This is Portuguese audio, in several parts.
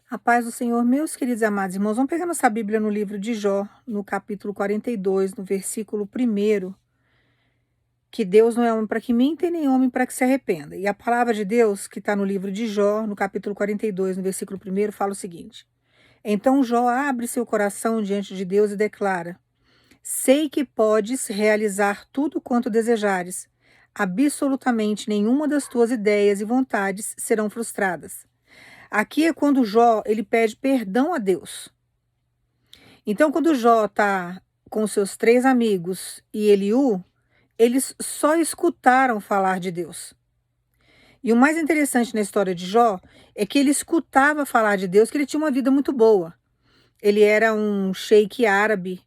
A paz do Senhor, meus queridos e amados irmãos, vamos pegar nossa Bíblia no livro de Jó, no capítulo 42, no versículo 1, que Deus não é homem para que minta e nem homem para que se arrependa. E a palavra de Deus, que está no livro de Jó, no capítulo 42, no versículo 1, fala o seguinte: Então Jó abre seu coração diante de Deus e declara: Sei que podes realizar tudo quanto desejares. Absolutamente nenhuma das tuas ideias e vontades serão frustradas. Aqui é quando Jó ele pede perdão a Deus. Então, quando Jó está com seus 3 amigos e Eliú, eles só escutaram falar de Deus. E o mais interessante na história de Jó é que ele escutava falar de Deus, que ele tinha uma vida muito boa. Ele era um sheik árabe,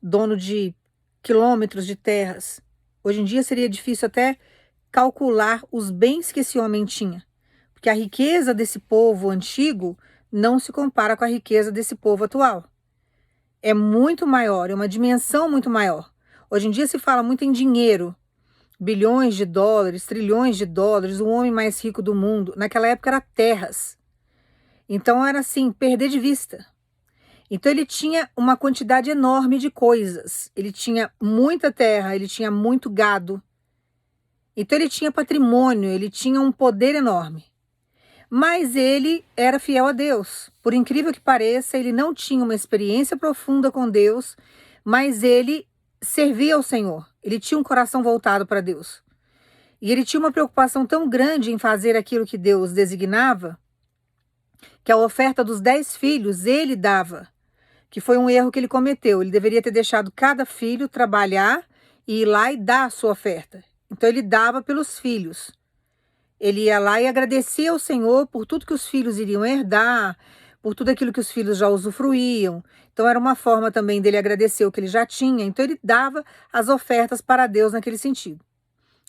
dono de quilômetros de terras. Hoje em dia seria difícil até calcular os bens que esse homem tinha, porque a riqueza desse povo antigo não se compara com a riqueza desse povo atual. É muito maior, é uma dimensão muito maior. Hoje em dia se fala muito em dinheiro, bilhões de dólares, trilhões de dólares, o homem mais rico do mundo. Naquela época era terras. Então era assim, perder de vista. Então ele tinha uma quantidade enorme de coisas. Ele tinha muita terra, ele tinha muito gado. Então ele tinha patrimônio, ele tinha um poder enorme. Mas ele era fiel a Deus. Por incrível que pareça, ele não tinha uma experiência profunda com Deus, mas ele servia ao Senhor. Ele tinha um coração voltado para Deus. E ele tinha uma preocupação tão grande em fazer aquilo que Deus designava, que a oferta dos 10 filhos ele dava, que foi um erro que ele cometeu. Ele deveria ter deixado cada filho trabalhar e ir lá e dar a sua oferta. Então ele dava pelos filhos. Ele ia lá e agradecia ao Senhor por tudo que os filhos iriam herdar, por tudo aquilo que os filhos já usufruíam. Então era uma forma também dele agradecer o que ele já tinha. Então ele dava as ofertas para Deus naquele sentido.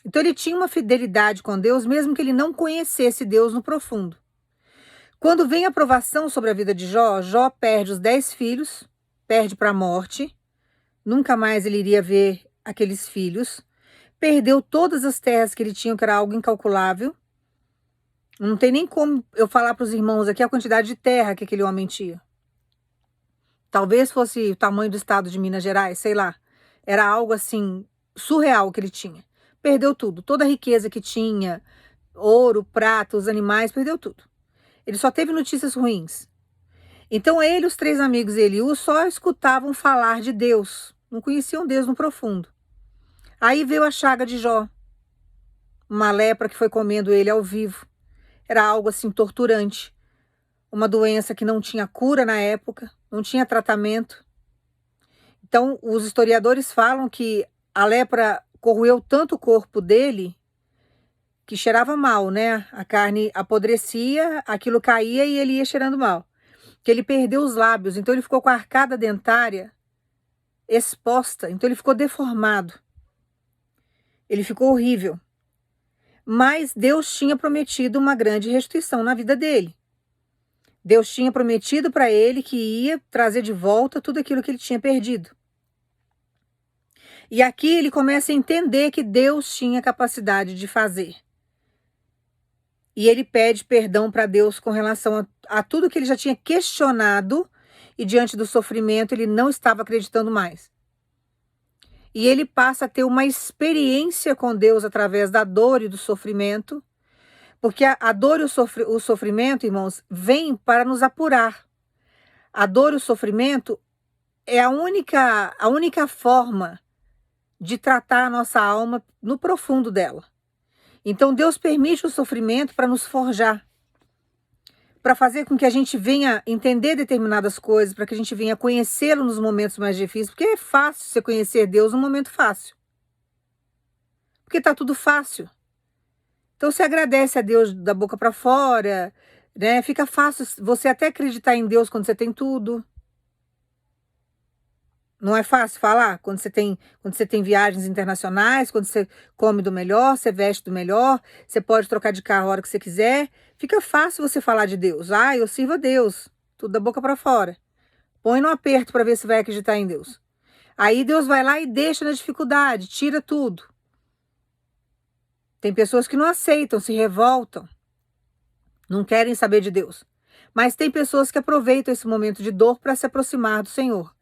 Então ele tinha uma fidelidade com Deus, mesmo que ele não conhecesse Deus no profundo. Quando vem a provação sobre a vida de Jó, Jó perde os 10 filhos, perde para a morte. Nunca mais ele iria ver aqueles filhos. Perdeu todas as terras que ele tinha, que era algo incalculável. Não tem nem como eu falar para os irmãos aqui a quantidade de terra que aquele homem tinha. Talvez fosse o tamanho do estado de Minas Gerais, sei lá. Era algo assim, surreal que ele tinha. Perdeu tudo, toda a riqueza que tinha, ouro, prata, os animais, perdeu tudo. Ele só teve notícias ruins. Então ele, os 3 amigos e Eliú só escutavam falar de Deus. Não conheciam Deus no profundo. Aí veio a chaga de Jó. Uma lepra que foi comendo ele ao vivo. Era algo assim torturante. Uma doença que não tinha cura na época, não tinha tratamento. Então, os historiadores falam que a lepra corroeu tanto o corpo dele que cheirava mal, né? A carne apodrecia, aquilo caía e ele ia cheirando mal. Que ele perdeu os lábios, então ele ficou com a arcada dentária exposta, então ele ficou deformado. Ele ficou horrível. Mas Deus tinha prometido uma grande restituição na vida dele. Deus tinha prometido para ele que ia trazer de volta tudo aquilo que ele tinha perdido. E aqui ele começa a entender que Deus tinha capacidade de fazer. E ele pede perdão para Deus com relação a tudo que ele já tinha questionado, e diante do sofrimento ele não estava acreditando mais. E ele passa a ter uma experiência com Deus através da dor e do sofrimento, porque a dor e o sofrimento, irmãos, vem para nos apurar. A dor e o sofrimento é a única forma de tratar a nossa alma no profundo dela. Então Deus permite o sofrimento para nos forjar, para fazer com que a gente venha entender determinadas coisas, para que a gente venha conhecê-lo nos momentos mais difíceis, porque é fácil você conhecer Deus num momento fácil. Porque está tudo fácil. Então você agradece a Deus da boca para fora, né? Fica fácil você até acreditar em Deus quando você tem tudo. Não é fácil falar quando você tem viagens internacionais, quando você come do melhor, você veste do melhor, você pode trocar de carro a hora que você quiser. Fica fácil você falar de Deus. Ah, eu sirvo a Deus. Tudo da boca para fora. Põe no aperto para ver se vai acreditar em Deus. Aí Deus vai lá e deixa na dificuldade, tira tudo. Tem pessoas que não aceitam, se revoltam, não querem saber de Deus. Mas tem pessoas que aproveitam esse momento de dor para se aproximar do Senhor.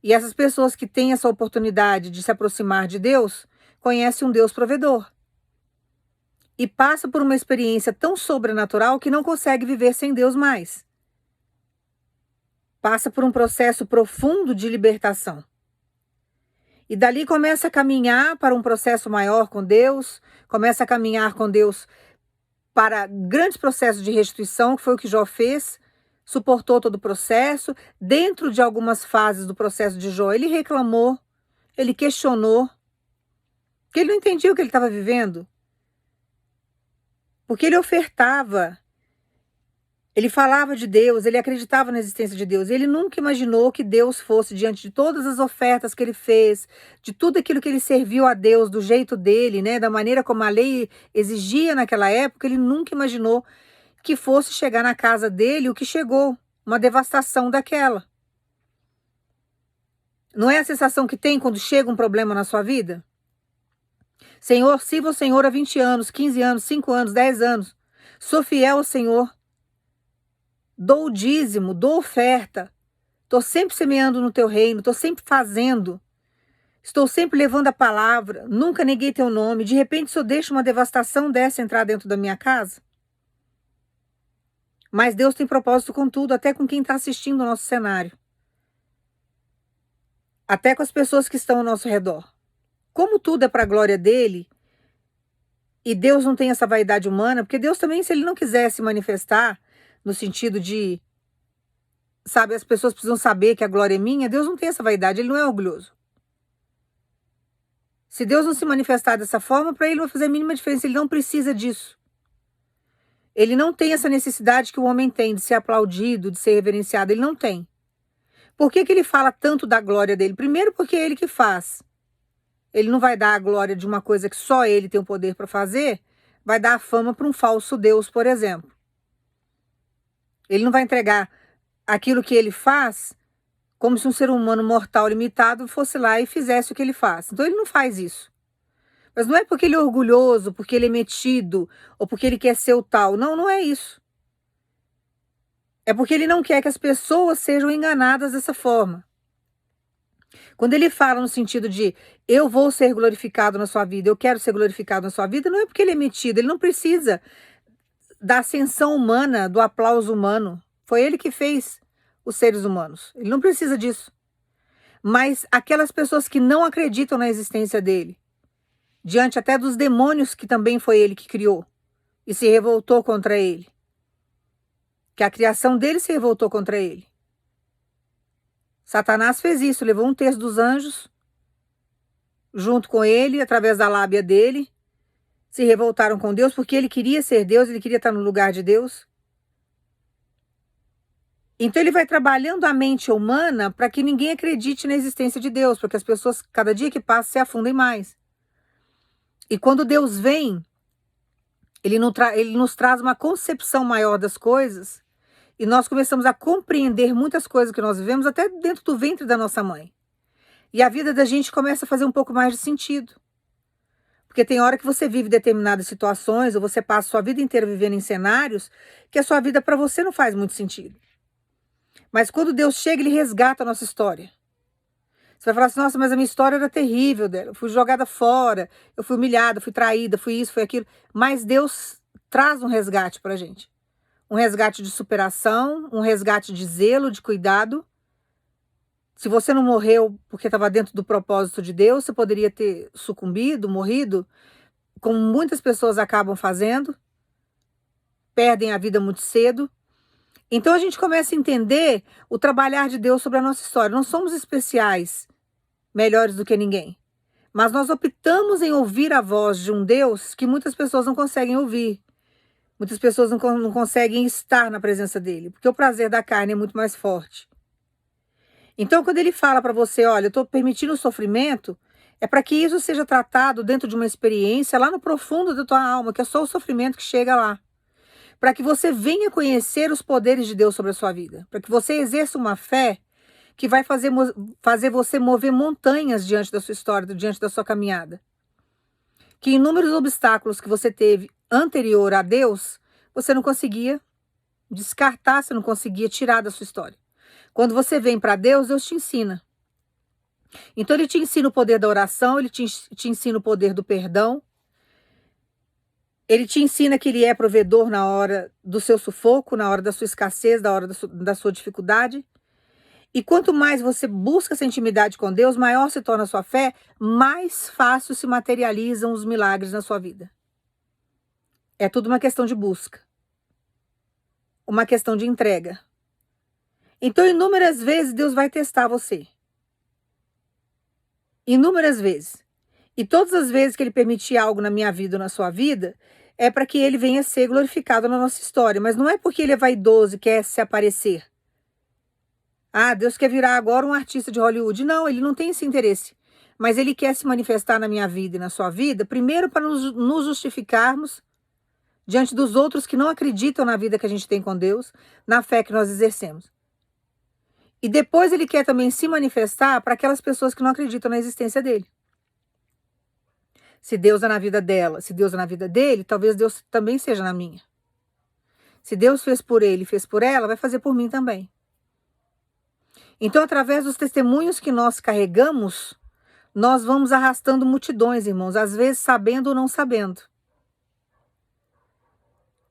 E essas pessoas que têm essa oportunidade de se aproximar de Deus, conhecem um Deus provedor. E passa por uma experiência tão sobrenatural que não consegue viver sem Deus mais. Passa por um processo profundo de libertação. E dali começa a caminhar para um processo maior com Deus, começa a caminhar com Deus para grandes processos de restituição, que foi o que Jó fez, suportou todo o processo. Dentro de algumas fases do processo de Jó, ele reclamou, ele questionou, porque ele não entendia o que ele estava vivendo. Porque ele ofertava, ele falava de Deus, ele acreditava na existência de Deus. Ele nunca imaginou que Deus fosse, diante de todas as ofertas que ele fez, de tudo aquilo que ele serviu a Deus, do jeito dele, né, da maneira como a lei exigia naquela época, ele nunca imaginou que fosse chegar na casa dele o que chegou, uma devastação daquela. Não é a sensação que tem quando chega um problema na sua vida? Senhor, sirva o Senhor há 20 anos, 15 anos, 5 anos, 10 anos. Sou fiel ao Senhor. Dou o dízimo, dou oferta. Estou sempre semeando no teu reino, estou sempre fazendo. Estou sempre levando a palavra, nunca neguei teu nome. De repente, se eu deixo uma devastação dessa entrar dentro da minha casa? Mas Deus tem propósito com tudo, até com quem está assistindo o nosso cenário. Até com as pessoas que estão ao nosso redor. Como tudo é para a glória dele, e Deus não tem essa vaidade humana, porque Deus também, se ele não quiser se manifestar, no sentido de, sabe, as pessoas precisam saber que a glória é minha, Deus não tem essa vaidade, ele não é orgulhoso. Se Deus não se manifestar dessa forma, para ele não vai fazer a mínima diferença, ele não precisa disso. Ele não tem essa necessidade que o homem tem de ser aplaudido, de ser reverenciado, ele não tem. Por que que ele fala tanto da glória dele? Primeiro porque é ele que faz. Ele não vai dar a glória de uma coisa que só ele tem o poder para fazer, vai dar a fama para um falso Deus, por exemplo. Ele não vai entregar aquilo que ele faz como se um ser humano mortal limitado fosse lá e fizesse o que ele faz. Então ele não faz isso. Mas não é porque ele é orgulhoso, porque ele é metido, ou porque ele quer ser o tal. Não, não é isso. É porque ele não quer que as pessoas sejam enganadas dessa forma. Quando ele fala no sentido de eu vou ser glorificado na sua vida, eu quero ser glorificado na sua vida, não é porque ele é metido, ele não precisa da ascensão humana, do aplauso humano. Foi ele que fez os seres humanos. Ele não precisa disso. Mas aquelas pessoas que não acreditam na existência dele, diante até dos demônios que também foi ele que criou e se revoltou contra ele, que a criação dele se revoltou contra ele. Satanás fez isso, levou um terço dos anjos junto com ele, através da lábia dele, se revoltaram com Deus porque ele queria ser Deus, ele queria estar no lugar de Deus. Então ele vai trabalhando a mente humana para que ninguém acredite na existência de Deus, porque as pessoas, cada dia que passa, se afundem mais. E quando Deus vem, ele nos traz uma concepção maior das coisas, e nós começamos a compreender muitas coisas que nós vivemos até dentro do ventre da nossa mãe. E a vida da gente começa a fazer um pouco mais de sentido. Porque tem hora que você vive determinadas situações, ou você passa a sua vida inteira vivendo em cenários, que a sua vida para você não faz muito sentido. Mas quando Deus chega, ele resgata a nossa história. Você vai falar assim, nossa, mas a minha história era terrível dela. Eu fui jogada fora, eu fui humilhada, fui traída, fui isso, fui aquilo. Mas Deus traz um resgate para a gente. Um resgate de superação, um resgate de zelo, de cuidado. Se você não morreu porque estava dentro do propósito de Deus, você poderia ter sucumbido, morrido, como muitas pessoas acabam fazendo. Perdem a vida muito cedo. Então a gente começa a entender o trabalhar de Deus sobre a nossa história. Não somos especiais, melhores do que ninguém. Mas nós optamos em ouvir a voz de um Deus que muitas pessoas não conseguem ouvir. Muitas pessoas não conseguem estar na presença dele, porque o prazer da carne é muito mais forte. Então, quando ele fala para você, olha, eu estou permitindo o sofrimento, é para que isso seja tratado dentro de uma experiência lá no profundo da tua alma, que é só o sofrimento que chega lá. Para que você venha conhecer os poderes de Deus sobre a sua vida. Para que você exerça uma fé que vai fazer você mover montanhas diante da sua história, diante da sua caminhada. Que inúmeros obstáculos que você teve anterior a Deus, você não conseguia Descartar, você não conseguia tirar da sua história. Quando você vem para Deus, Deus te ensina. Então ele te ensina o poder da oração, ele te ensina o poder do perdão, ele te ensina que ele é provedor na hora do seu sufoco, na hora da sua escassez, na hora da sua dificuldade. E quanto mais você busca essa intimidade com Deus, maior se torna a sua fé, mais fácil se materializam os milagres na sua vida. É tudo uma questão de busca, uma questão de entrega. Então, inúmeras vezes Deus vai testar você. Inúmeras vezes. E todas as vezes que ele permitir algo na minha vida ou na sua vida, é para que ele venha ser glorificado na nossa história. Mas não é porque ele é vaidoso e quer se aparecer. Ah, Deus quer virar agora um artista de Hollywood. Não, ele não tem esse interesse. Mas ele quer se manifestar na minha vida e na sua vida, primeiro para nos justificarmos diante dos outros que não acreditam na vida que a gente tem com Deus, na fé que nós exercemos. E depois ele quer também se manifestar para aquelas pessoas que não acreditam na existência dele. Se Deus é na vida dela, se Deus é na vida dele, talvez Deus também seja na minha. Se Deus fez por ele e fez por ela, vai fazer por mim também. Então, através dos testemunhos que nós carregamos, nós vamos arrastando multidões, irmãos, às vezes sabendo ou não sabendo.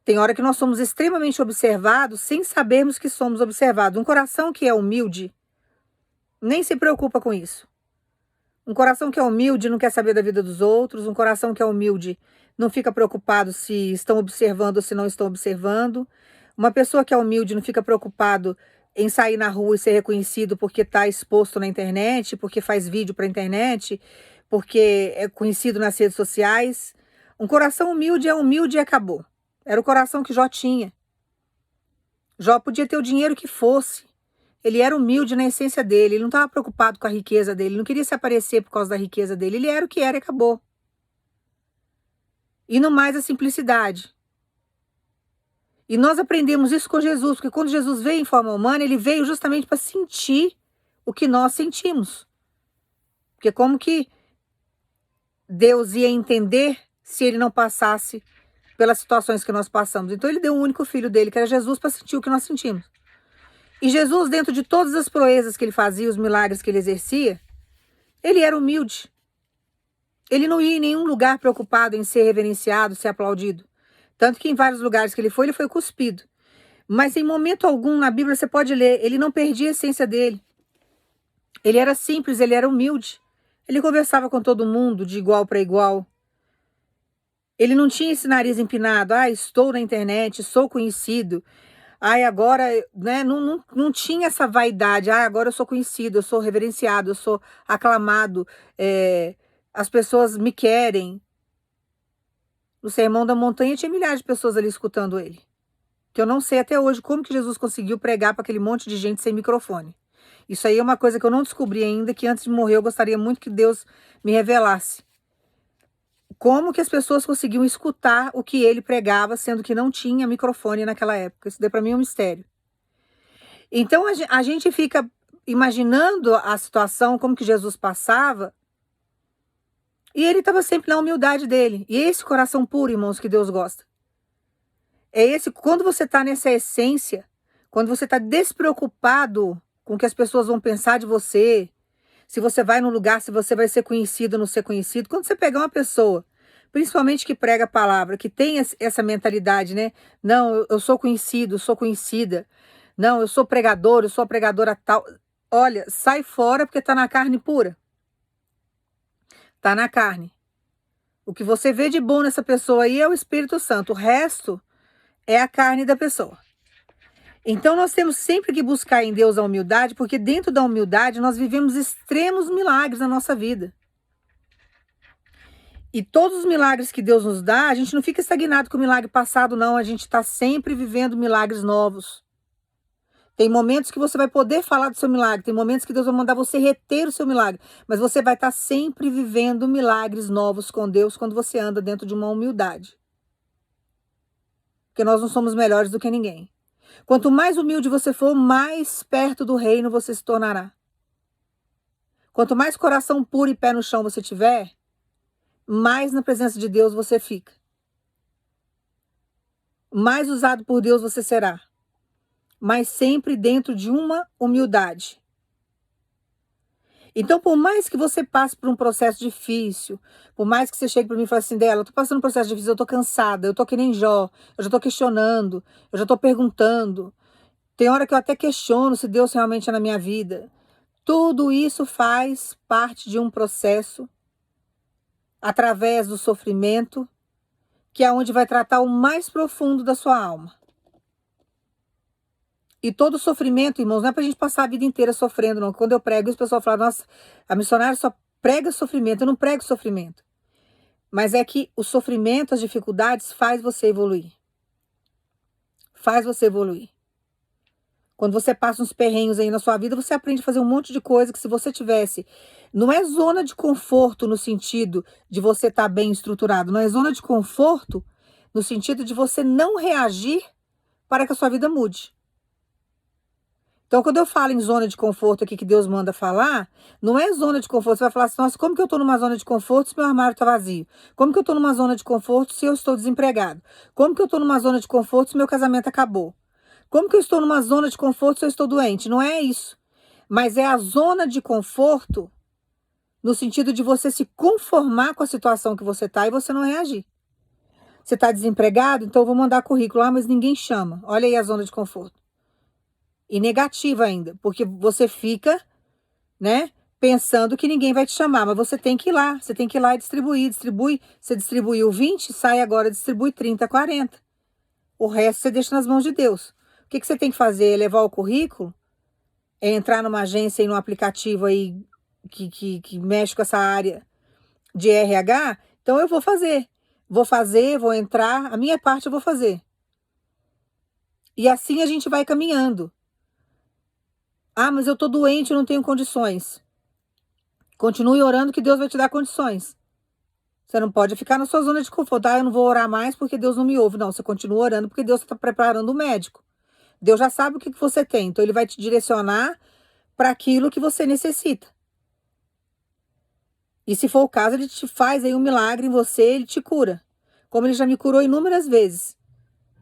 Tem hora que nós somos extremamente observados sem sabermos que somos observados. Um coração que é humilde nem se preocupa com isso. Um coração que é humilde não quer saber da vida dos outros. Um coração que é humilde não fica preocupado se estão observando ou se não estão observando. Uma pessoa que é humilde não fica preocupado em sair na rua e ser reconhecido porque está exposto na internet, porque faz vídeo para a internet, porque é conhecido nas redes sociais. Um coração humilde é humilde e acabou. Era o coração que Jó tinha. Jó podia ter o dinheiro que fosse. Ele era humilde na essência dele. Ele não estava preocupado com a riqueza dele. Ele não queria se aparecer por causa da riqueza dele. Ele era o que era e acabou. E no mais a simplicidade. E nós aprendemos isso com Jesus. Porque quando Jesus veio em forma humana, ele veio justamente para sentir o que nós sentimos. Porque como que Deus ia entender se ele não passasse pelas situações que nós passamos? Então ele deu um único filho dele, que era Jesus, para sentir o que nós sentimos. E Jesus, dentro de todas as proezas que ele fazia, os milagres que ele exercia, ele era humilde. Ele não ia em nenhum lugar preocupado em ser reverenciado, ser aplaudido. Tanto que em vários lugares que ele foi cuspido. Mas em momento algum na Bíblia você pode ler, ele não perdia a essência dele. Ele era simples, ele era humilde. Ele conversava com todo mundo de igual para igual. Ele não tinha esse nariz empinado. Ah, estou na internet, sou conhecido. Ai, agora, né, não tinha essa vaidade. Ah, agora eu sou conhecido, eu sou reverenciado, eu sou aclamado. As pessoas me querem. No Sermão da Montanha tinha milhares de pessoas ali escutando ele. Que eu não sei até hoje como que Jesus conseguiu pregar para aquele monte de gente sem microfone. Isso aí é uma coisa que eu não descobri ainda, que antes de morrer eu gostaria muito que Deus me revelasse. Como que as pessoas conseguiam escutar o que ele pregava, sendo que não tinha microfone naquela época? Isso daí para mim é um mistério. Então a gente fica imaginando a situação, como que Jesus passava, e ele estava sempre na humildade dele. E é esse coração puro, irmãos, que Deus gosta. É esse, quando você está nessa essência, quando você está despreocupado com o que as pessoas vão pensar de você, se você vai num lugar, se você vai ser conhecido ou não ser conhecido. Quando você pegar uma pessoa, principalmente que prega a palavra, que tem essa mentalidade, né? Não, eu sou conhecido, eu sou conhecida. Não, eu sou pregador, eu sou a pregadora tal. Olha, sai fora porque tá na carne pura. Tá na carne. O que você vê de bom nessa pessoa aí é o Espírito Santo. O resto é a carne da pessoa. Então nós temos sempre que buscar em Deus a humildade, porque dentro da humildade nós vivemos extremos milagres na nossa vida. E todos os milagres que Deus nos dá, a gente não fica estagnado com o milagre passado, não. A gente está sempre vivendo milagres novos. Tem momentos que você vai poder falar do seu milagre, tem momentos que Deus vai mandar você reter o seu milagre, mas você vai estar sempre vivendo milagres novos com Deus quando você anda dentro de uma humildade. Porque nós não somos melhores do que ninguém. Quanto mais humilde você for, mais perto do reino você se tornará. Quanto mais coração puro e pé no chão você tiver, mais na presença de Deus você fica. Mais usado por Deus você será. mas sempre dentro de uma humildade. Então, por mais que você passe por um processo difícil, por mais que você chegue para mim e fale assim, Dela, eu tô passando um processo difícil, eu tô cansada, eu tô que nem Jó, eu já tô questionando, eu já tô perguntando. Tem hora que eu até questiono se Deus realmente é na minha vida. Tudo isso faz parte de um processo, através do sofrimento, que é onde vai tratar o mais profundo da sua alma. E todo sofrimento, irmãos, não é pra gente passar a vida inteira sofrendo, não. Quando eu prego, o pessoal fala, nossa, a missionária só prega sofrimento. Eu não prego sofrimento. Mas é que o sofrimento, as dificuldades, faz você evoluir. Faz você evoluir. Quando você passa uns perrengues aí na sua vida, você aprende a fazer um monte de coisa que se você tivesse... Não é zona de conforto no sentido de você estar bem estruturado. Não é zona de conforto no sentido de você não reagir para que a sua vida mude. Então, quando eu falo em zona de conforto aqui que Deus manda falar, não é zona de conforto. Você vai falar assim, nossa, como que eu estou numa zona de conforto se meu armário está vazio? Como que eu estou numa zona de conforto se eu estou desempregado? Como que eu estou numa zona de conforto se meu casamento acabou? Como que eu estou numa zona de conforto se eu estou doente? Não é isso. Mas é a zona de conforto no sentido de você se conformar com a situação que você está e você não reagir. Você está desempregado? Então eu vou mandar currículo lá, mas ninguém chama. Olha aí a zona de conforto. E negativa ainda, porque você fica, né, pensando que ninguém vai te chamar, mas você tem que ir lá, você tem que ir lá e distribui, você distribuiu 20, sai agora, distribui 30, 40. O resto você deixa nas mãos de Deus. O que você tem que fazer? É levar o currículo, é entrar numa agência e num aplicativo aí que mexe com essa área de RH, então eu vou fazer. Vou entrar, a minha parte eu vou fazer. E assim a gente vai caminhando. Ah, mas eu tô doente, eu não tenho condições. Continue orando que Deus vai te dar condições. Você não pode ficar na sua zona de conforto. Ah, eu não vou orar mais porque Deus não me ouve. Não, você continua orando porque Deus está preparando o médico. Deus já sabe o que você tem, então Ele vai te direcionar para aquilo que você necessita. E se for o caso, Ele te faz aí um milagre em você, Ele te cura. Como Ele já me curou inúmeras vezes.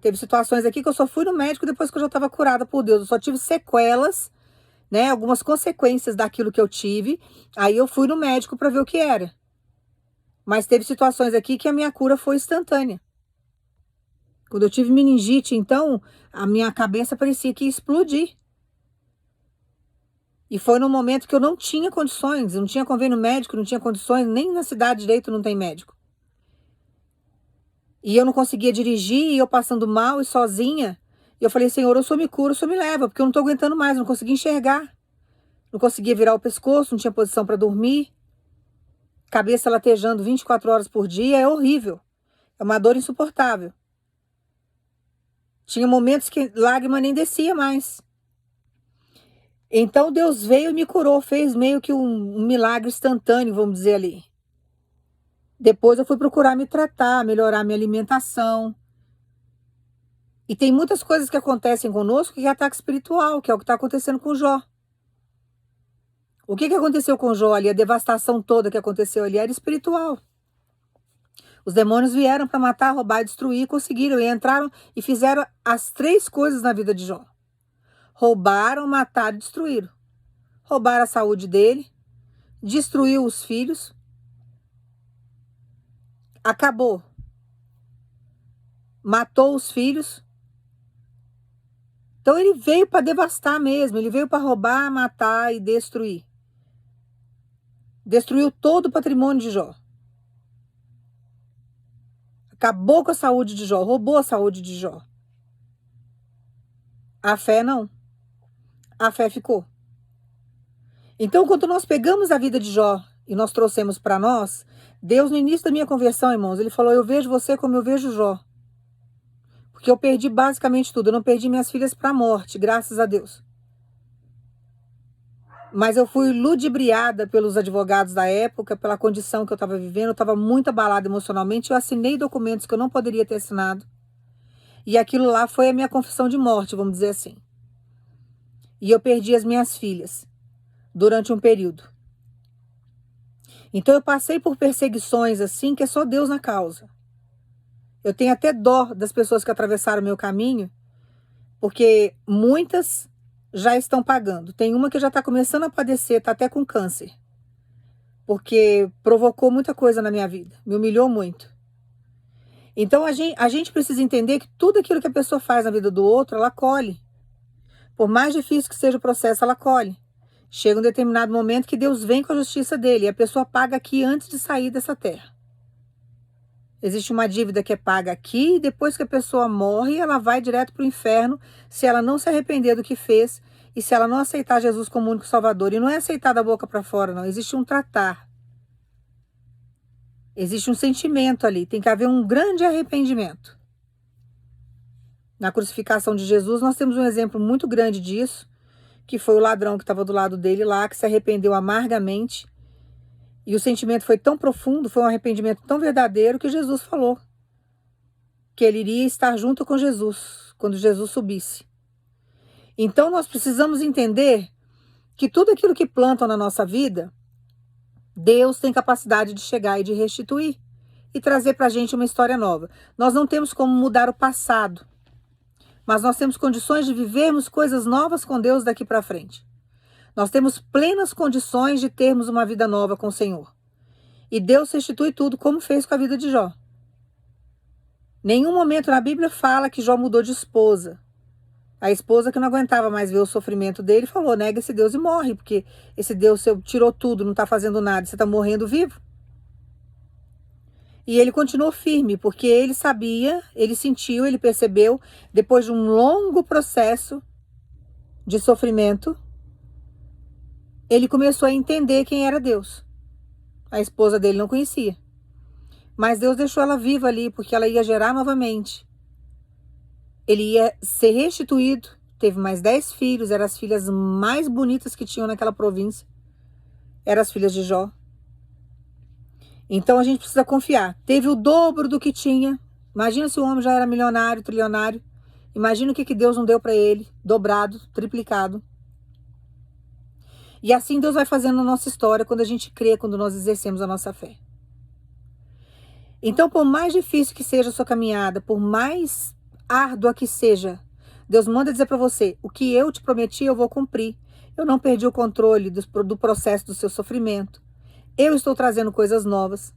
Teve situações aqui que eu só fui no médico depois que eu já estava curada por Deus. Eu só tive sequelas, né? Algumas consequências daquilo que eu tive. Aí eu fui no médico para ver o que era. Mas teve situações aqui que a minha cura foi instantânea. Quando eu tive meningite, então, a minha cabeça parecia que ia explodir. E foi num momento que eu não tinha condições, não tinha convênio médico, não tinha condições, nem na cidade direito não tem médico. E eu não conseguia dirigir, e eu passando mal e sozinha. E eu falei, Senhor, o Senhor me cura, o Senhor me leva, porque eu não tô aguentando mais, não conseguia enxergar. Não conseguia virar o pescoço, não tinha posição para dormir. Cabeça latejando 24 horas por dia, é horrível. É uma dor insuportável. Tinha momentos que lágrima nem descia mais. Então Deus veio e me curou, fez meio que um milagre instantâneo, vamos dizer ali. Depois eu fui procurar me tratar, melhorar minha alimentação. E tem muitas coisas que acontecem conosco que é ataque espiritual, que é o que está acontecendo com Jó. O que aconteceu com Jó ali? A devastação toda que aconteceu ali era espiritual. Os demônios vieram para matar, roubar e destruir, conseguiram e entraram e fizeram as 3 coisas na vida de Jó. Roubaram, mataram e destruíram. Roubaram a saúde dele, destruiu os filhos, acabou, matou os filhos. Então ele veio para devastar mesmo, ele veio para roubar, matar e destruir. Destruiu todo o patrimônio de Jó. Acabou com a saúde de Jó, roubou a saúde de Jó. A fé não. A fé ficou. Então, quando nós pegamos a vida de Jó e nós trouxemos para nós, Deus, no início da minha conversão, irmãos, Ele falou, eu vejo você como eu vejo Jó. Porque eu perdi basicamente tudo. Eu não perdi minhas filhas para a morte, graças a Deus. Mas eu fui ludibriada pelos advogados da época, pela condição que eu estava vivendo. Eu estava muito abalada emocionalmente. Eu assinei documentos que eu não poderia ter assinado. E aquilo lá foi a minha confissão de morte, vamos dizer assim. E eu perdi as minhas filhas durante um período. Então eu passei por perseguições assim, que é só Deus na causa. Eu tenho até dó das pessoas que atravessaram o meu caminho, Porque muitas já estão pagando. Tem uma que já está começando a padecer, está até com câncer. Porque provocou muita coisa na minha vida, me humilhou muito. Então a gente precisa entender que tudo aquilo que a pessoa faz na vida do outro, ela colhe. Por mais difícil que seja o processo, ela colhe. Chega um determinado momento que Deus vem com a justiça dele e a pessoa paga aqui antes de sair dessa terra. Existe uma dívida que é paga aqui e depois que a pessoa morre, ela vai direto para o inferno se ela não se arrepender do que fez e se ela não aceitar Jesus como único Salvador. E não é aceitar da boca para fora, não. Existe um tratar. Existe um sentimento ali. Tem que haver um grande arrependimento. Na crucificação de Jesus, nós temos um exemplo muito grande disso, que foi o ladrão que estava do lado dele lá, que se arrependeu amargamente. E o sentimento foi tão profundo, foi um arrependimento tão verdadeiro, que Jesus falou que ele iria estar junto com Jesus, quando Jesus subisse. Então nós precisamos entender que tudo aquilo que plantam na nossa vida, Deus tem capacidade de chegar e de restituir e trazer para a gente uma história nova. Nós não temos como mudar o passado, mas nós temos condições de vivermos coisas novas com Deus daqui para frente. Nós temos plenas condições de termos uma vida nova com o Senhor. E Deus restitui tudo, como fez com a vida de Jó. Nenhum momento na Bíblia fala que Jó mudou de esposa. A esposa, que não aguentava mais ver o sofrimento dele, falou: nega esse Deus e morre, porque esse Deus seu tirou tudo, não está fazendo nada, você está morrendo vivo. E ele continuou firme, porque ele sabia, ele sentiu, ele percebeu, depois de um longo processo de sofrimento, ele começou a entender quem era Deus. A esposa dele não conhecia. Mas Deus deixou ela viva ali, porque ela ia gerar novamente. Ele ia ser restituído. Teve mais 10 filhos, eram as filhas mais bonitas que tinham naquela província. Eram as filhas de Jó. Então a gente precisa confiar. Teve o dobro do que tinha. Imagina se o homem já era milionário, trilionário. Imagina o que Deus não deu para ele. Dobrado, triplicado. E assim Deus vai fazendo a nossa história quando a gente crê, quando nós exercemos a nossa fé. Então, por mais difícil que seja a sua caminhada, por mais árdua que seja, Deus manda dizer para você: o que eu te prometi eu vou cumprir. Eu não perdi o controle do processo do seu sofrimento. Eu estou trazendo coisas novas.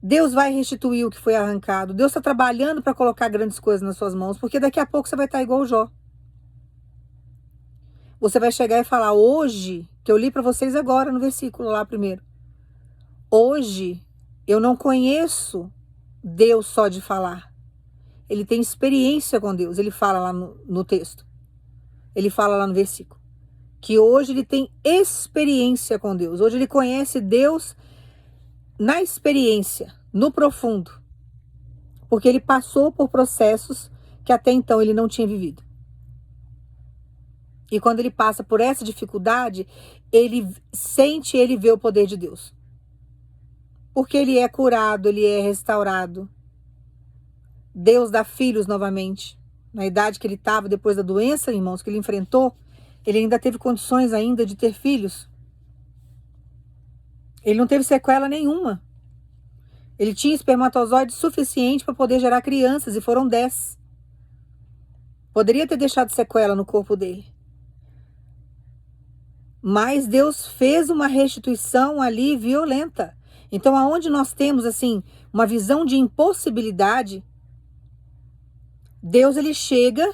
Deus vai restituir o que foi arrancado. Deus está trabalhando para colocar grandes coisas nas suas mãos, porque daqui a pouco você vai estar igual o Jó. Você vai chegar e falar: hoje, que eu li para vocês agora no versículo lá primeiro. Hoje, eu não conheço Deus só de falar. Ele tem experiência com Deus. Ele fala lá no texto. Ele fala lá no versículo. Que hoje ele tem experiência com Deus. Hoje ele conhece Deus na experiência, no profundo. Porque ele passou por processos que até então ele não tinha vivido. E quando ele passa por essa dificuldade, ele sente, ele vê o poder de Deus. Porque ele é curado, ele é restaurado. Deus dá filhos novamente. Na idade que ele estava, depois da doença, irmãos, que ele enfrentou, ele ainda teve condições ainda de ter filhos. Ele não teve sequela nenhuma. Ele tinha espermatozoide suficiente para poder gerar crianças, e foram 10. Poderia ter deixado sequela no corpo dele. Mas Deus fez uma restituição ali violenta. Então, aonde nós temos, assim, uma visão de impossibilidade, Deus, ele chega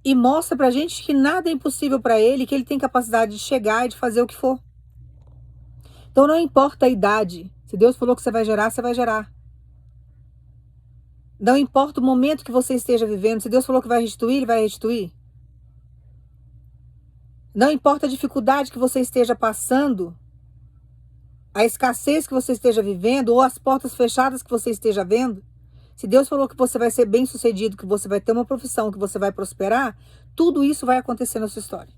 e mostra pra gente que nada é impossível para ele, que ele tem capacidade de chegar e de fazer o que for. Então, não importa a idade. Se Deus falou que você vai gerar, você vai gerar. Não importa o momento que você esteja vivendo. Se Deus falou que vai restituir, ele vai restituir. Não importa a dificuldade que você esteja passando, a escassez que você esteja vivendo, ou as portas fechadas que você esteja vendo. Se Deus falou que você vai ser bem-sucedido, que você vai ter uma profissão, que você vai prosperar, tudo isso vai acontecer na sua história.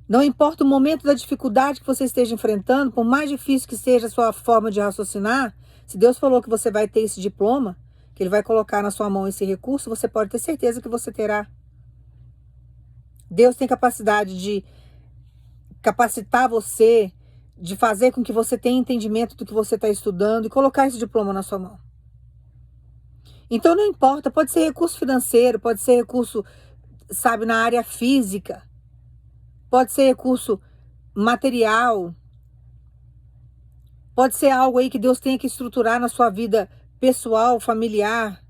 Não importa o momento da dificuldade que você esteja enfrentando, por mais difícil que seja a sua forma de raciocinar, se Deus falou que você vai ter esse diploma, que Ele vai colocar na sua mão esse recurso, você pode ter certeza que você terá. Deus tem capacidade de capacitar você, de fazer com que você tenha entendimento do que você está estudando e colocar esse diploma na sua mão. Então não importa, pode ser recurso financeiro, pode ser recurso, sabe, na área física, pode ser recurso material, pode ser algo aí que Deus tenha que estruturar na sua vida pessoal, familiar,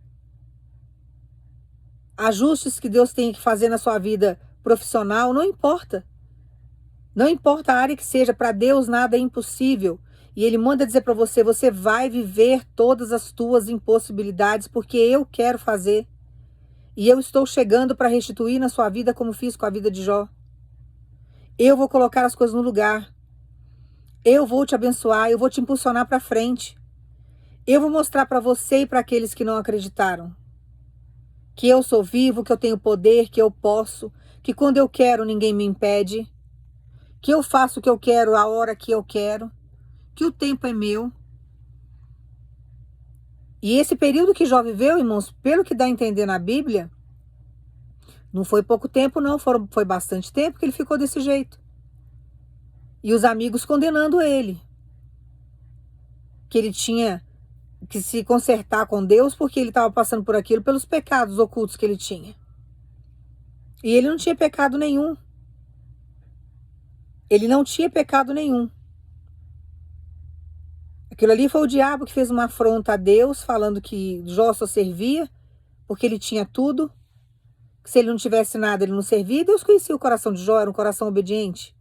ajustes que Deus tenha que fazer na sua vida profissional, não importa. Não importa a área que seja, para Deus nada é impossível. E Ele manda dizer para você, você vai viver todas as tuas impossibilidades, porque eu quero fazer. E eu estou chegando para restituir na sua vida como fiz com a vida de Jó. Eu vou colocar as coisas no lugar. Eu vou te abençoar, eu vou te impulsionar para frente. Eu vou mostrar para você e para aqueles que não acreditaram que eu sou vivo, que eu tenho poder, que eu posso, que quando eu quero ninguém me impede, que eu faço o que eu quero a hora que eu quero, que o tempo é meu. E esse período que Jó viveu, irmãos, pelo que dá a entender na Bíblia, não foi pouco tempo não, foi bastante tempo que ele ficou desse jeito. E os amigos condenando ele, que ele tinha que se consertar com Deus porque ele estava passando por aquilo pelos pecados ocultos que ele tinha. E ele não tinha pecado nenhum. Ele não tinha pecado nenhum. Aquilo ali foi o diabo que fez uma afronta a Deus, falando que Jó só servia porque ele tinha tudo, que se ele não tivesse nada ele não servia. Deus conhecia o coração de Jó, era um coração obediente.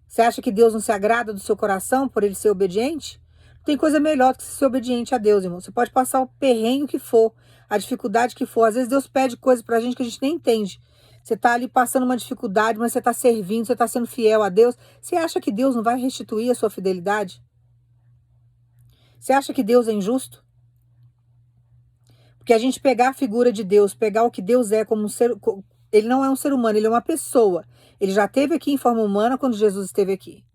Você acha que Deus não se agrada do seu coração por ele ser obediente? Tem coisa melhor do que ser obediente a Deus, irmão. Você pode passar o perrengue que for, a dificuldade que for. Às vezes Deus pede coisa pra gente que a gente nem entende. Você tá ali passando uma dificuldade, mas você tá servindo, você tá sendo fiel a Deus. Você acha que Deus não vai restituir a sua fidelidade? Você acha que Deus é injusto? Porque a gente pegar a figura de Deus, pegar o que Deus é como um ser... Ele não é um ser humano, ele é uma pessoa. Ele já esteve aqui em forma humana quando Jesus esteve aqui.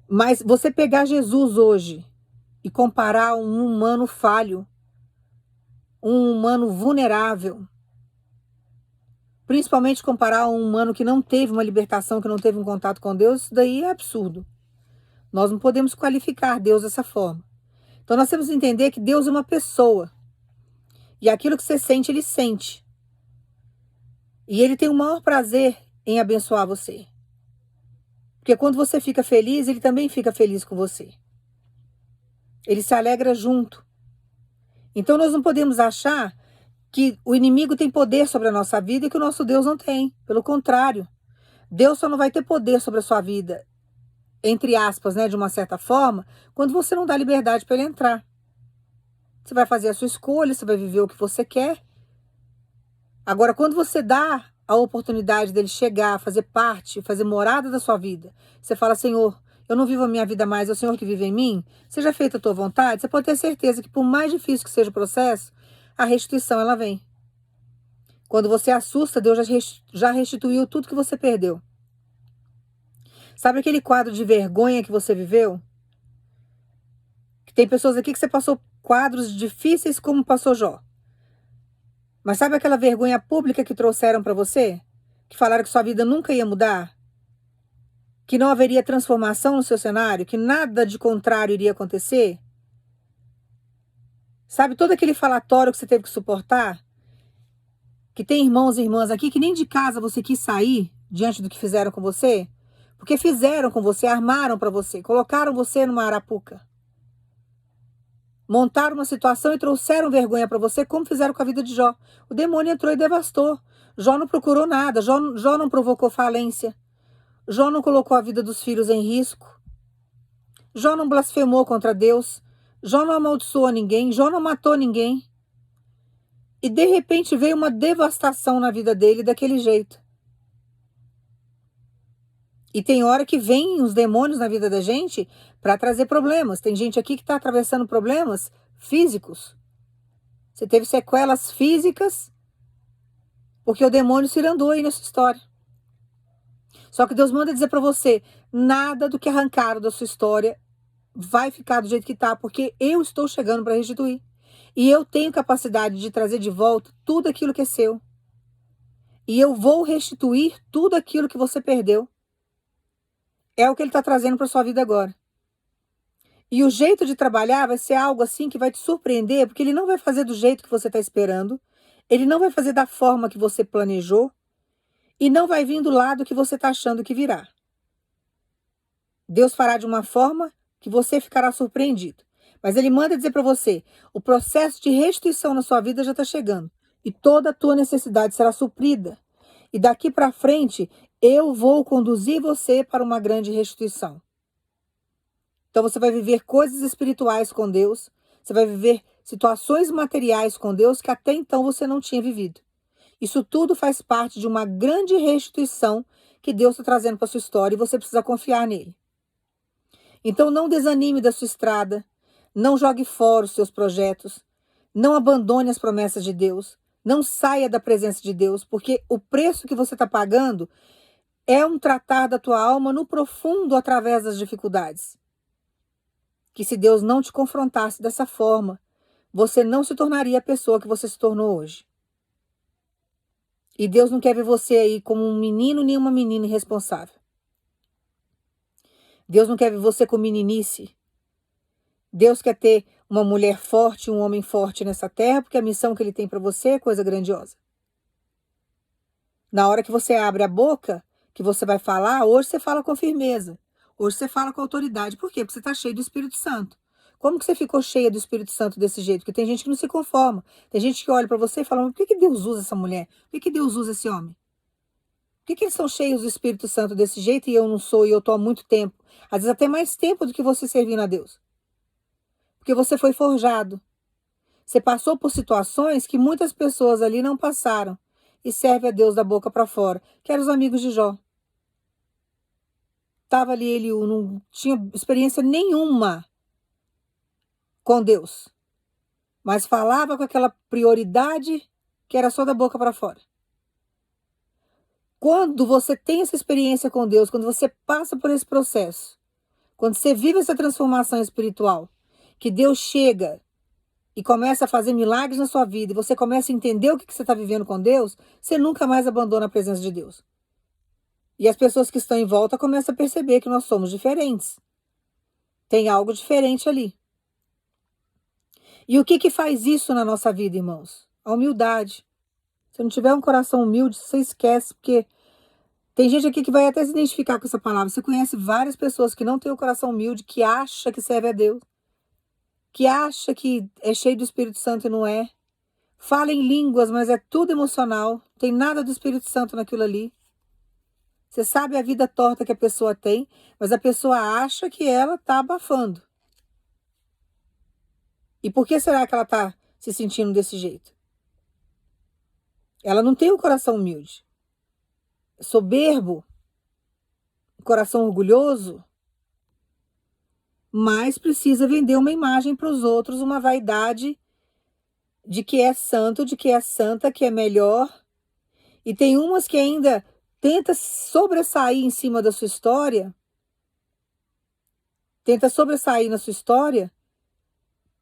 Mas você pegar Jesus hoje e comparar um humano falho, um humano vulnerável, principalmente comparar um humano que não teve uma libertação, que não teve um contato com Deus, isso daí é absurdo. Nós não podemos qualificar Deus dessa forma. Então nós temos que entender que Deus é uma pessoa. E aquilo que você sente, Ele sente. E Ele tem o maior prazer em abençoar você. Porque quando você fica feliz, Ele também fica feliz com você. Ele se alegra junto. Então nós não podemos achar que o inimigo tem poder sobre a nossa vida e que o nosso Deus não tem. Pelo contrário, Deus só não vai ter poder sobre a sua vida, entre aspas, né, de uma certa forma, quando você não dá liberdade para ele entrar. Você vai fazer a sua escolha, você vai viver o que você quer. Agora, quando você dá a oportunidade dele chegar, fazer parte, fazer morada da sua vida, você fala, Senhor, eu não vivo a minha vida mais, é o Senhor que vive em mim, seja feita a tua vontade, você pode ter certeza que por mais difícil que seja o processo, a restituição ela vem. Quando você assusta, Deus já restituiu tudo que você perdeu. Sabe aquele quadro de vergonha que você viveu? Que tem pessoas aqui que você passou quadros difíceis como passou Jó. Mas sabe aquela vergonha pública que trouxeram para você? Que falaram que sua vida nunca ia mudar? Que não haveria transformação no seu cenário? Que nada de contrário iria acontecer? Sabe todo aquele falatório que você teve que suportar? Que tem irmãos e irmãs aqui que nem de casa você quis sair diante do que fizeram com você? Porque fizeram com você, armaram para você, colocaram você numa arapuca. Montaram uma situação e trouxeram vergonha para você, como fizeram com a vida de Jó. O demônio entrou e devastou. Jó não procurou nada, Jó não provocou falência. Jó não colocou a vida dos filhos em risco. Jó não blasfemou contra Deus. Jó não amaldiçoou ninguém. Jó não matou ninguém. E de repente veio uma devastação na vida dele daquele jeito. E tem hora que vem os demônios na vida da gente para trazer problemas. Tem gente aqui que está atravessando problemas físicos. Você teve sequelas físicas porque o demônio se andou aí nessa história. Só que Deus manda dizer para você, nada do que arrancaram da sua história vai ficar do jeito que está, porque eu estou chegando para restituir. E eu tenho capacidade de trazer de volta tudo aquilo que é seu. E eu vou restituir tudo aquilo que você perdeu. É o que ele está trazendo para sua vida agora. E o jeito de trabalhar vai ser algo assim que vai te surpreender, porque ele não vai fazer do jeito que você está esperando, ele não vai fazer da forma que você planejou e não vai vir do lado que você está achando que virá. Deus fará de uma forma que você ficará surpreendido. Mas ele manda dizer para você, o processo de restituição na sua vida já está chegando. E toda a tua necessidade será suprida. E daqui para frente, eu vou conduzir você para uma grande restituição. Então você vai viver coisas espirituais com Deus. Você vai viver situações materiais com Deus que até então você não tinha vivido. Isso tudo faz parte de uma grande restituição que Deus está trazendo para sua história e você precisa confiar nele. Então não desanime da sua estrada, não jogue fora os seus projetos, não abandone as promessas de Deus, não saia da presença de Deus, porque o preço que você está pagando é um tratar da tua alma no profundo através das dificuldades. Que se Deus não te confrontasse dessa forma, você não se tornaria a pessoa que você se tornou hoje. E Deus não quer ver você aí como um menino nem uma menina irresponsável. Deus não quer ver você com meninice. Deus quer ter uma mulher forte, um homem forte nessa terra, porque a missão que ele tem para você é coisa grandiosa. Na hora que você abre a boca, que você vai falar, hoje você fala com firmeza. Hoje você fala com autoridade. Por quê? Porque você está cheio do Espírito Santo. Como que você ficou cheia do Espírito Santo desse jeito? Porque tem gente que não se conforma. Tem gente que olha para você e fala, mas por que Deus usa essa mulher? Por que Deus usa esse homem? Por que eles são cheios do Espírito Santo desse jeito e eu não sou e eu estou há muito tempo? Às vezes até mais tempo do que você servindo a Deus. Porque você foi forjado. Você passou por situações que muitas pessoas ali não passaram. E serve a Deus da boca para fora. Que eram os amigos de Jó. Estava ali, ele não tinha experiência nenhuma com Deus. Mas falava com aquela prioridade que era só da boca para fora. Quando você tem essa experiência com Deus, quando você passa por esse processo, quando você vive essa transformação espiritual, que Deus chega e começa a fazer milagres na sua vida, e você começa a entender o que você está vivendo com Deus, você nunca mais abandona a presença de Deus. E as pessoas que estão em volta começam a perceber que nós somos diferentes. Tem algo diferente ali. E o que faz isso na nossa vida, irmãos? A humildade. Se não tiver um coração humilde, você esquece, porque tem gente aqui que vai até se identificar com essa palavra. Você conhece várias pessoas que não têm o coração humilde, que acha que serve a Deus, que acha que é cheio do Espírito Santo e não é. Fala em línguas, mas é tudo emocional. Não tem nada do Espírito Santo naquilo ali. Você sabe a vida torta que a pessoa tem, mas a pessoa acha que ela está abafando. E por que será que ela está se sentindo desse jeito? Ela não tem um coração humilde. Soberbo, coração orgulhoso, mas precisa vender uma imagem para os outros, uma vaidade de que é santo, de que é santa, que é melhor. E tem umas que ainda tenta sobressair em cima da sua história, tenta sobressair na sua história,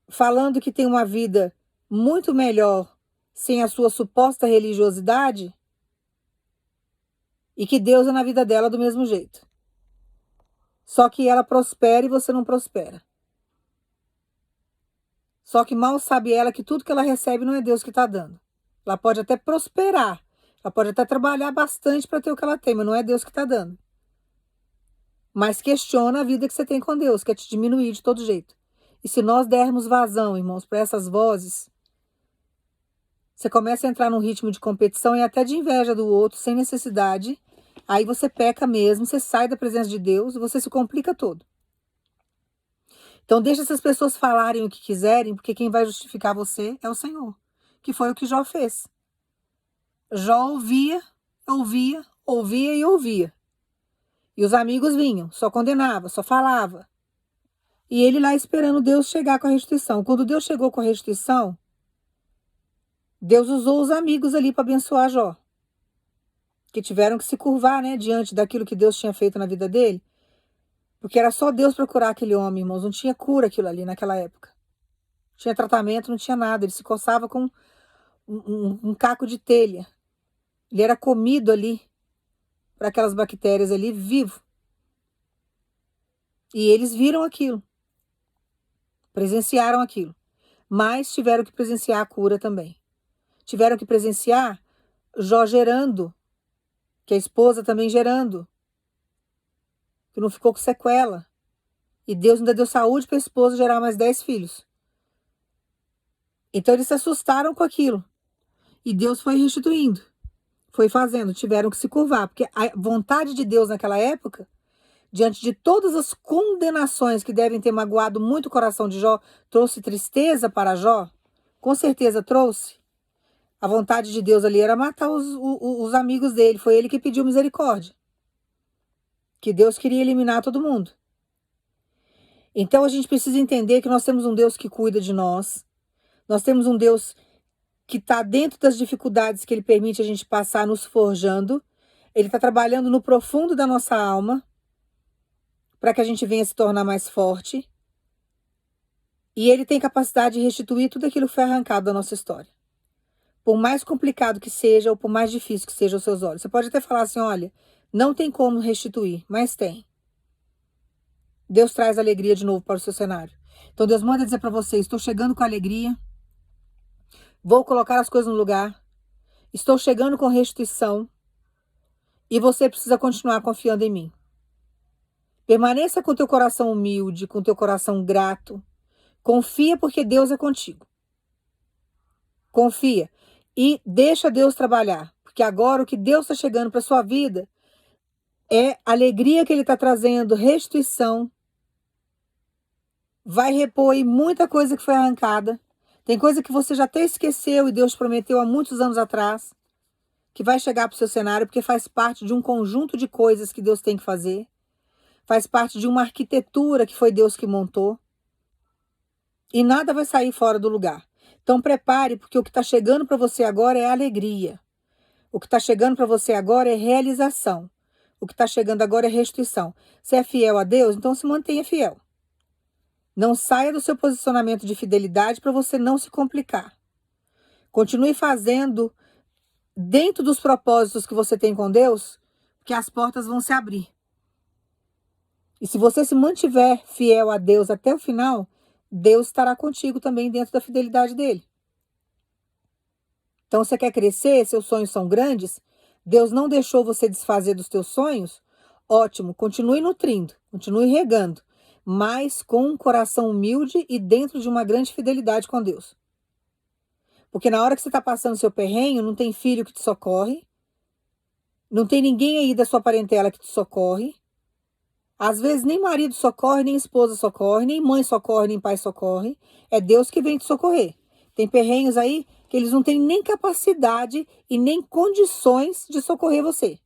falando que tem uma vida muito melhor sem a sua suposta religiosidade e que Deus é na vida dela do mesmo jeito. Só que ela prospera e você não prospera. Só que mal sabe ela que tudo que ela recebe não é Deus que está dando. Ela pode até prosperar, ela pode até trabalhar bastante para ter o que ela tem, mas não é Deus que está dando. Mas questiona a vida que você tem com Deus, quer te diminuir de todo jeito. E se nós dermos vazão, irmãos, para essas vozes, você começa a entrar num ritmo de competição e até de inveja do outro, sem necessidade. Aí você peca mesmo, você sai da presença de Deus e você se complica todo. Então deixa essas pessoas falarem o que quiserem, porque quem vai justificar você é o Senhor, que foi o que Jó fez. Jó ouvia, ouvia, ouvia e ouvia. E os amigos vinham, só condenava, só falava. E ele lá esperando Deus chegar com a restituição. Quando Deus chegou com a restituição, Deus usou os amigos ali para abençoar Jó. Que tiveram que se curvar, né, diante daquilo que Deus tinha feito na vida dele. Porque era só Deus para curar aquele homem, irmãos. Não tinha cura aquilo ali naquela época. Não tinha tratamento, não tinha nada. Ele se coçava com um caco de telha. Ele era comido ali para aquelas bactérias ali, vivo. E eles viram aquilo. presenciaram aquilo, mas tiveram que presenciar a cura também. Tiveram que presenciar Jó gerando, que a esposa também gerando, que não ficou com sequela. E Deus ainda deu saúde para a esposa gerar mais 10 filhos. Então eles se assustaram com aquilo. E Deus foi restituindo, foi fazendo, tiveram que se curvar, porque a vontade de Deus naquela época, diante de todas as condenações que devem ter magoado muito o coração de Jó, trouxe tristeza para Jó? Com certeza trouxe. A vontade de Deus ali era matar os amigos dele, foi ele que pediu misericórdia. Que Deus queria eliminar todo mundo. Então a gente precisa entender que nós temos um Deus que cuida de nós, nós temos um Deus que está dentro das dificuldades que Ele permite a gente passar, nos forjando. Ele está trabalhando no profundo da nossa alma, para que a gente venha se tornar mais forte. E Ele tem capacidade de restituir tudo aquilo que foi arrancado da nossa história. Por mais complicado que seja, ou por mais difícil que seja aos seus olhos. Você pode até falar assim, olha, não tem como restituir, mas tem. Deus traz alegria de novo para o seu cenário. Então Deus manda dizer para você, estou chegando com alegria, vou colocar as coisas no lugar, estou chegando com restituição, e você precisa continuar confiando em mim. Permaneça com teu coração humilde, com teu coração grato. Confia porque Deus é contigo. Confia. E deixa Deus trabalhar. Porque agora o que Deus está chegando para a sua vida é alegria que Ele está trazendo, restituição. Vai repor aí muita coisa que foi arrancada. Tem coisa que você já até esqueceu e Deus prometeu há muitos anos atrás, que vai chegar para o seu cenário, porque faz parte de um conjunto de coisas que Deus tem que fazer. Faz parte de uma arquitetura que foi Deus que montou. E nada vai sair fora do lugar. Então prepare, porque o que está chegando para você agora é alegria. O que está chegando para você agora é realização. O que está chegando agora é restituição. Você é fiel a Deus? Então se mantenha fiel. Não saia do seu posicionamento de fidelidade para você não se complicar. Continue fazendo dentro dos propósitos que você tem com Deus, que as portas vão se abrir. E se você se mantiver fiel a Deus até o final, Deus estará contigo também dentro da fidelidade dele. Então você quer crescer, seus sonhos são grandes, Deus não deixou você desfazer dos teus sonhos? Ótimo, continue nutrindo, continue regando, mas com um coração humilde e dentro de uma grande fidelidade com Deus. Porque na hora que você está passando seu perrenho, não tem filho que te socorre, não tem ninguém aí da sua parentela que te socorre, às vezes nem marido socorre, nem esposa socorre, nem mãe socorre, nem pai socorre, é Deus que vem te socorrer. Tem perrenhos aí que eles não têm nem capacidade e nem condições de socorrer você.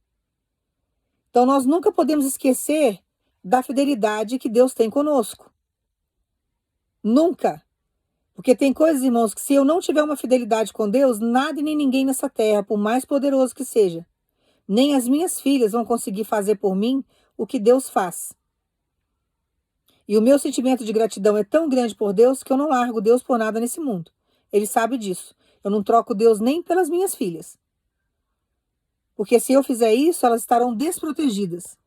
Então nós nunca podemos esquecer da fidelidade que Deus tem conosco. Nunca. Porque tem coisas, irmãos, que se eu não tiver uma fidelidade com Deus, nada e nem ninguém nessa terra, por mais poderoso que seja, nem as minhas filhas vão conseguir fazer por mim o que Deus faz. E o meu sentimento de gratidão é tão grande por Deus que eu não largo Deus por nada nesse mundo. Ele sabe disso. Eu não troco Deus nem pelas minhas filhas. Porque se eu fizer isso, elas estarão desprotegidas.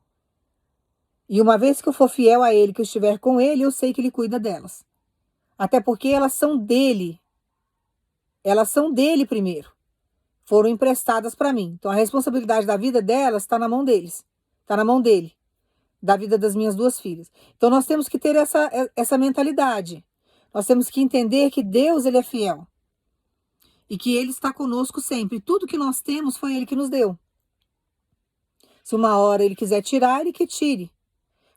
E uma vez que eu for fiel a Ele, que eu estiver com Ele, eu sei que Ele cuida delas. Até porque elas são dele. Elas são dele primeiro. Foram emprestadas para mim. Então a responsabilidade da vida delas está na mão deles. Está na mão dele. Da vida das minhas duas filhas. Então nós temos que ter essa mentalidade. Nós temos que entender que Deus, Ele é fiel. E que Ele está conosco sempre. Tudo que nós temos foi Ele que nos deu. Se uma hora Ele quiser tirar, Ele que tire.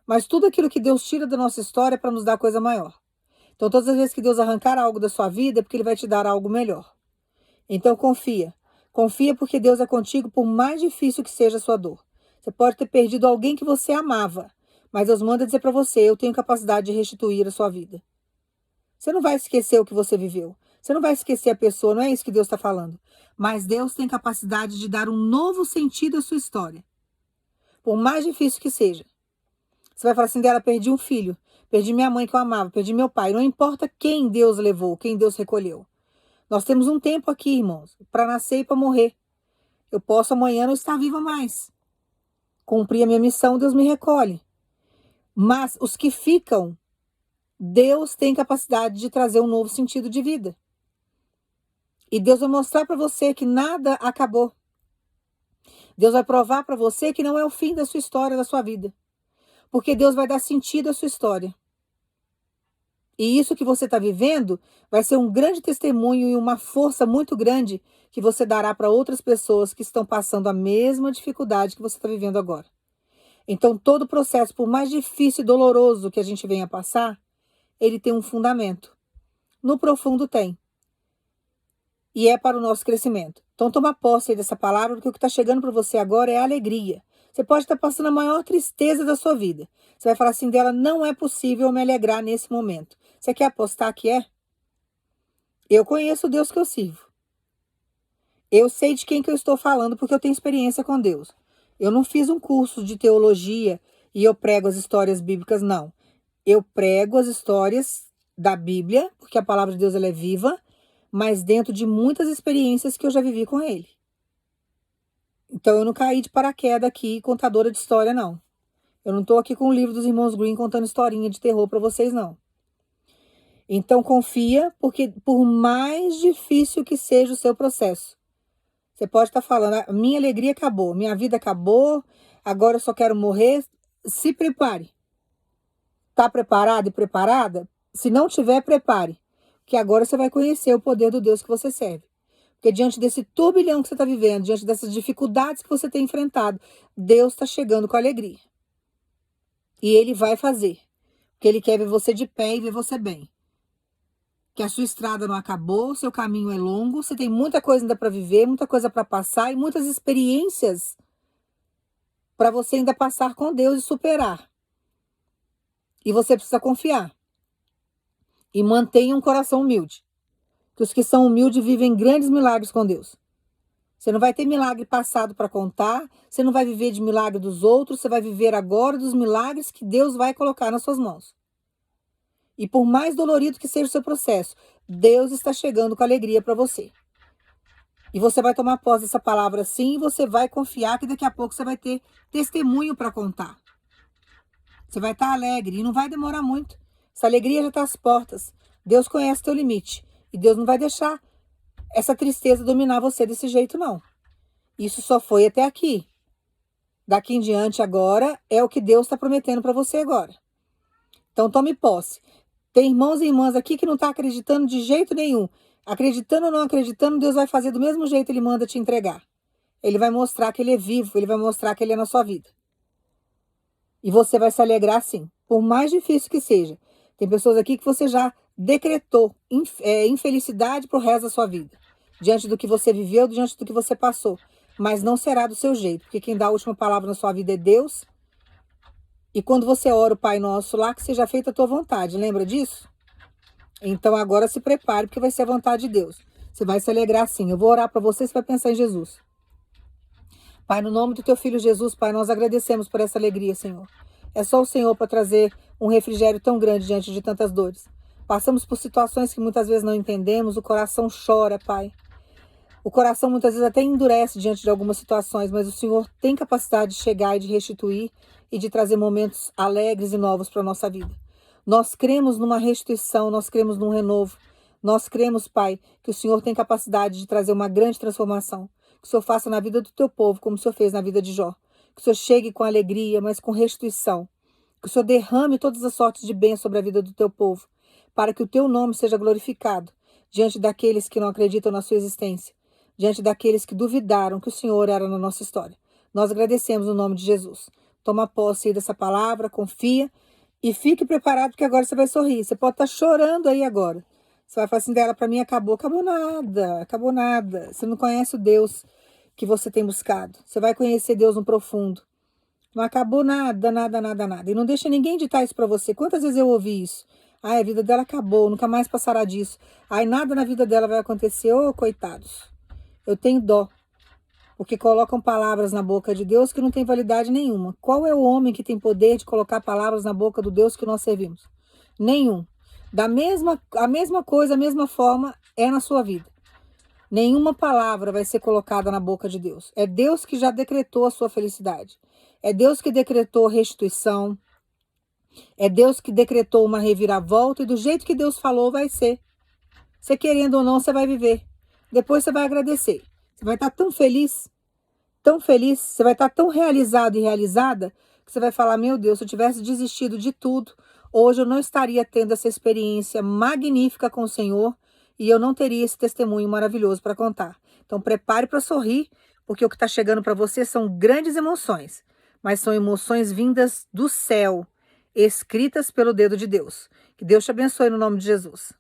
Mas tudo aquilo que Deus tira da nossa história é para nos dar coisa maior. Então todas as vezes que Deus arrancar algo da sua vida é porque Ele vai te dar algo melhor. Então confia. Confia porque Deus é contigo por mais difícil que seja a sua dor. Você pode ter perdido alguém que você amava, mas Deus manda dizer para você, eu tenho capacidade de restituir a sua vida. Você não vai esquecer o que você viveu. Você não vai esquecer a pessoa, não é isso que Deus está falando. Mas Deus tem capacidade de dar um novo sentido à sua história. Por mais difícil que seja. Você vai falar assim dela, perdi um filho, perdi minha mãe que eu amava, perdi meu pai. Não importa quem Deus levou, quem Deus recolheu. Nós temos um tempo aqui, irmãos, para nascer e para morrer. Eu posso amanhã não estar viva mais. Cumpri a minha missão, Deus me recolhe. Mas os que ficam Deus tem capacidade de trazer um novo sentido de vida. E Deus vai mostrar para você que nada acabou. Deus vai provar para você que não é o fim da sua história, da sua vida. Porque Deus vai dar sentido à sua história. E isso que você está vivendo vai ser um grande testemunho e uma força muito grande que você dará para outras pessoas que estão passando a mesma dificuldade que você está vivendo agora. Então, todo o processo, por mais difícil e doloroso que a gente venha passar, ele tem um fundamento. No profundo tem. E é para o nosso crescimento. Então, toma posse aí dessa palavra, porque o que está chegando para você agora é alegria. Você pode estar passando a maior tristeza da sua vida. Você vai falar assim dela, não é possível me alegrar nesse momento. Você quer apostar que é? Eu conheço o Deus que eu sirvo. Eu sei de quem que eu estou falando, porque eu tenho experiência com Deus. Eu não fiz um curso de teologia e eu prego as histórias bíblicas, não. Eu prego as histórias da Bíblia, porque a palavra de Deus ela é viva, mas dentro de muitas experiências que eu já vivi com ele. Então eu não caí de paraquedas aqui, contadora de história, não. Eu não estou aqui com o livro dos irmãos Green contando historinha de terror para vocês, não. Então confia, porque por mais difícil que seja o seu processo, você pode estar falando, minha alegria acabou, minha vida acabou, agora eu só quero morrer. Se prepare. Está preparado e preparada? Se não tiver, prepare. Que agora você vai conhecer o poder do Deus que você serve. Porque diante desse turbilhão que você está vivendo, diante dessas dificuldades que você tem enfrentado, Deus está chegando com alegria. E Ele vai fazer. Porque Ele quer ver você de pé e ver você bem. Que a sua estrada não acabou, seu caminho é longo, você tem muita coisa ainda para viver, muita coisa para passar e muitas experiências para você ainda passar com Deus e superar. E você precisa confiar. E mantenha um coração humilde. Que os que são humildes vivem grandes milagres com Deus. Você não vai ter milagre passado para contar, você não vai viver de milagre dos outros, você vai viver agora dos milagres que Deus vai colocar nas suas mãos. E por mais dolorido que seja o seu processo, Deus está chegando com alegria para você. E você vai tomar posse dessa palavra sim, e você vai confiar que daqui a pouco você vai ter testemunho para contar. Você vai estar alegre e não vai demorar muito. Essa alegria já está às portas. Deus conhece o teu limite. E Deus não vai deixar essa tristeza dominar você desse jeito, não. Isso só foi até aqui. Daqui em diante agora é o que Deus está prometendo para você agora. Então tome posse. Tem irmãos e irmãs aqui que não estão acreditando de jeito nenhum. Acreditando ou não acreditando, Deus vai fazer do mesmo jeito, Ele manda te entregar. Ele vai mostrar que Ele é vivo, Ele vai mostrar que Ele é na sua vida. E você vai se alegrar sim, por mais difícil que seja. Tem pessoas aqui que você já decretou infelicidade pro resto da sua vida. Diante do que você viveu, diante do que você passou. Mas não será do seu jeito, porque quem dá a última palavra na sua vida é Deus. E quando você ora o Pai Nosso lá, que seja feita a tua vontade, lembra disso? Então agora se prepare, porque vai ser a vontade de Deus. Você vai se alegrar sim. Eu vou orar para você, você vai pensar em Jesus. Pai, no nome do teu filho Jesus, Pai, nós agradecemos por essa alegria, Senhor. É só o Senhor para trazer um refrigério tão grande diante de tantas dores. Passamos por situações que muitas vezes não entendemos, o coração chora, Pai. O coração muitas vezes até endurece diante de algumas situações, mas o Senhor tem capacidade de chegar e de restituir e de trazer momentos alegres e novos para a nossa vida. Nós cremos numa restituição, nós cremos num renovo. Nós cremos, Pai, que o Senhor tem capacidade de trazer uma grande transformação. Que o Senhor faça na vida do teu povo, como o Senhor fez na vida de Jó. Que o Senhor chegue com alegria, mas com restituição. Que o Senhor derrame todas as sortes de bem sobre a vida do teu povo, para que o teu nome seja glorificado diante daqueles que não acreditam na sua existência, diante daqueles que duvidaram que o Senhor era na nossa história. Nós agradecemos no nome de Jesus. Toma posse aí dessa palavra, confia e fique preparado, porque agora você vai sorrir. Você pode estar chorando aí agora. Você vai falar assim dela, para mim acabou. Acabou nada, acabou nada. Você não conhece o Deus que você tem buscado. Você vai conhecer Deus no profundo. Não acabou nada, nada, nada, nada. E não deixa ninguém ditar isso para você. Quantas vezes eu ouvi isso? Ai, a vida dela acabou, nunca mais passará disso. Ai, nada na vida dela vai acontecer. Ô, coitados. Eu tenho dó. Porque colocam palavras na boca de Deus que não tem validade nenhuma. Qual é o homem que tem poder de colocar palavras na boca do Deus que nós servimos? Nenhum. A mesma coisa, a mesma forma é na sua vida. Nenhuma palavra vai ser colocada na boca de Deus. É Deus que já decretou a sua felicidade. É Deus que decretou restituição. É Deus que decretou uma reviravolta e do jeito que Deus falou vai ser. Você querendo ou não, você vai viver. Depois você vai agradecer. Você vai estar tão feliz, você vai estar tão realizado e realizada, que você vai falar, meu Deus, se eu tivesse desistido de tudo, hoje eu não estaria tendo essa experiência magnífica com o Senhor e eu não teria esse testemunho maravilhoso para contar. Então prepare para sorrir, porque o que está chegando para você são grandes emoções, mas são emoções vindas do céu, escritas pelo dedo de Deus. Que Deus te abençoe no nome de Jesus.